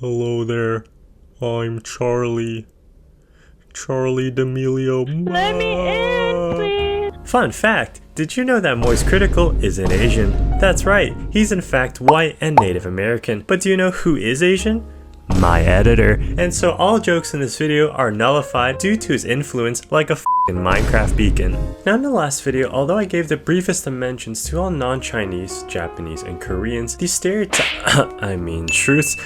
Hello there, I'm Charlie. Charlie D'Amelio. Let me in, please. Fun fact, did you know that Moist Critical isn't Asian? That's right, he's in fact white and Native American. But do you know who is Asian? My editor. And so all jokes in this video are nullified due to his influence like a f***ing Minecraft beacon. Now in the last video, although I gave the briefest of mentions to all non-Chinese, Japanese, and Koreans, these truths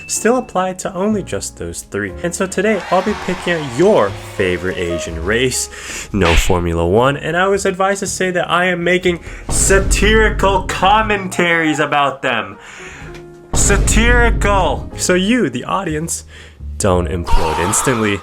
still apply to only just those three. And so today, I'll be picking out your favorite Asian race. No Formula 1, and I was advised to say that I am making satirical commentaries about them. Satirical! So you, the audience, don't implode instantly.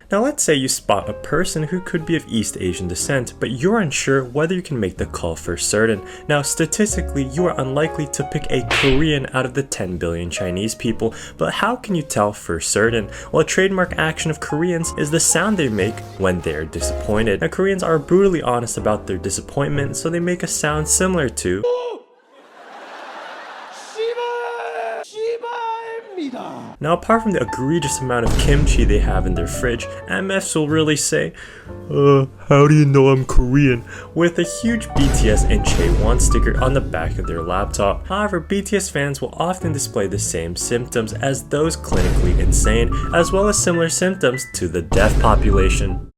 Now let's say you spot a person who could be of East Asian descent, but you're unsure whether you can make the call for certain. Now statistically, you are unlikely to pick a Korean out of the 10 billion Chinese people, but how can you tell for certain? Well, a trademark action of Koreans is the sound they make when they're disappointed. Now Koreans are brutally honest about their disappointment, so they make a sound similar to Now apart from the egregious amount of kimchi they have in their fridge, MFs will really say, how do you know I'm Korean? With a huge BTS and Chaewon sticker on the back of their laptop. However, BTS fans will often display the same symptoms as those clinically insane, as well as similar symptoms to the deaf population.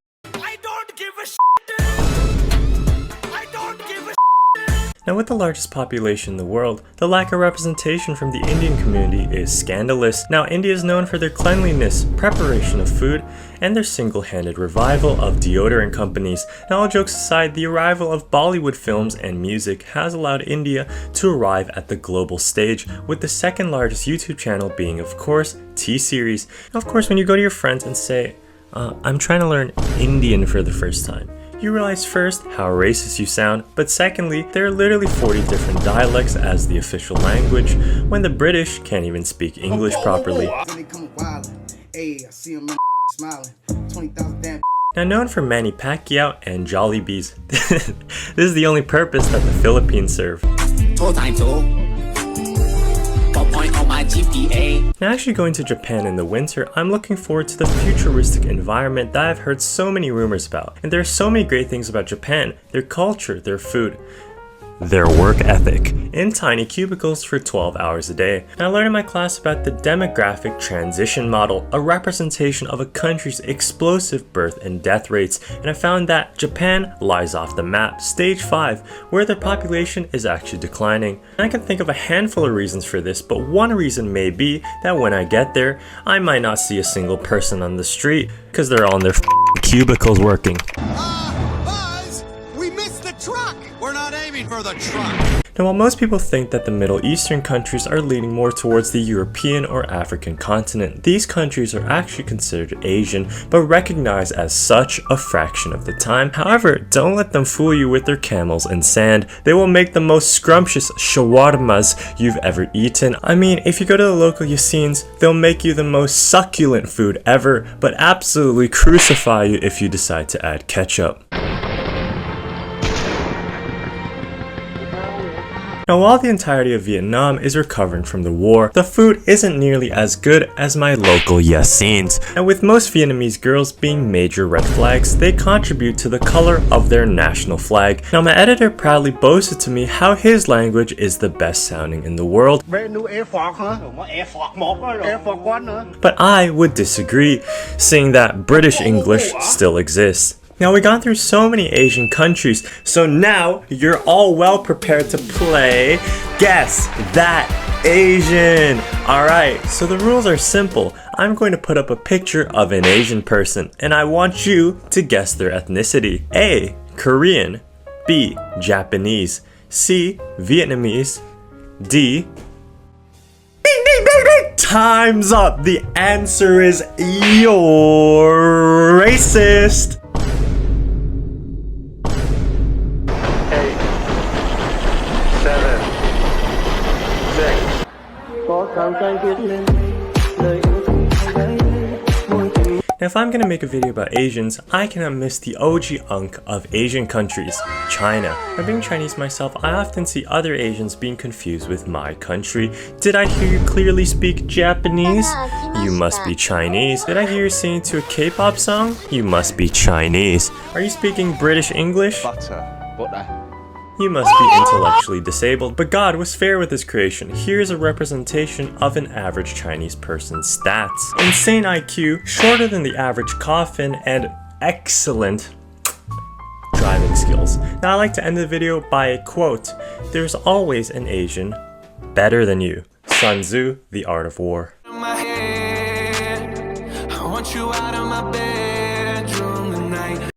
Now with the largest population in the world, the lack of representation from the Indian community is scandalous. Now India is known for their cleanliness, preparation of food, and their single-handed revival of deodorant companies. Now all jokes aside, the arrival of Bollywood films and music has allowed India to arrive at the global stage, with the second largest YouTube channel being of course T-Series. Now of course when you go to your friends and say, I'm trying to learn Indian for the first time, you realize first how racist you sound, but secondly, there are literally 40 different dialects as the official language, when the British can't even speak English properly. Now known for Manny Pacquiao and Jollibees, this is the only purpose that the Philippines serve. Now actually going to Japan in the winter, I'm looking forward to the futuristic environment that I've heard so many rumors about. And there are so many great things about Japan, their culture, their food, their work ethic, in tiny cubicles for 12 hours a day. And I learned in my class about the demographic transition model, a representation of a country's explosive birth and death rates, and I found that Japan lies off the map, stage 5, where their population is actually declining. And I can think of a handful of reasons for this, but one reason may be that when I get there, I might not see a single person on the street, because they're all in their cubicles working. Buzz! We missed the truck! We're not aiming for the truck! Now while most people think that the Middle Eastern countries are leaning more towards the European or African continent, these countries are actually considered Asian, but recognized as such a fraction of the time. However, don't let them fool you with their camels and sand. They will make the most scrumptious shawarmas you've ever eaten. I mean, if you go to the local Yassines, they'll make you the most succulent food ever, but absolutely crucify you if you decide to add ketchup. Now while the entirety of Vietnam is recovering from the war, the food isn't nearly as good as my local Yassines. And with most Vietnamese girls being major red flags, they contribute to the color of their national flag. Now my editor proudly boasted to me how his language is the best sounding in the world. But I would disagree, seeing that British English still exists. Now we've gone through so many Asian countries, so now you're all well prepared to play Guess That Asian. Alright, so the rules are simple. I'm going to put up a picture of an Asian person, and I want you to guess their ethnicity. A. Korean. B. Japanese. C. Vietnamese. D. Ding, ding, ding, ding. Time's up. The answer is you're racist. Now if I'm gonna make a video about Asians, I cannot miss the OG unk of Asian countries, China. Now, being Chinese myself, I often see other Asians being confused with my country. Did I hear you clearly speak Japanese? You must be Chinese. Did I hear you singing to a K-pop song? You must be Chinese. Are you speaking British English? Butter. You must be intellectually disabled. But God was fair with his creation. Here's a representation of an average Chinese person's stats. Insane IQ, shorter than the average coffin, and excellent driving skills. Now I like to end the video by a quote. There's always an Asian better than you. Sun Tzu, The Art of War. I want you out of my bed.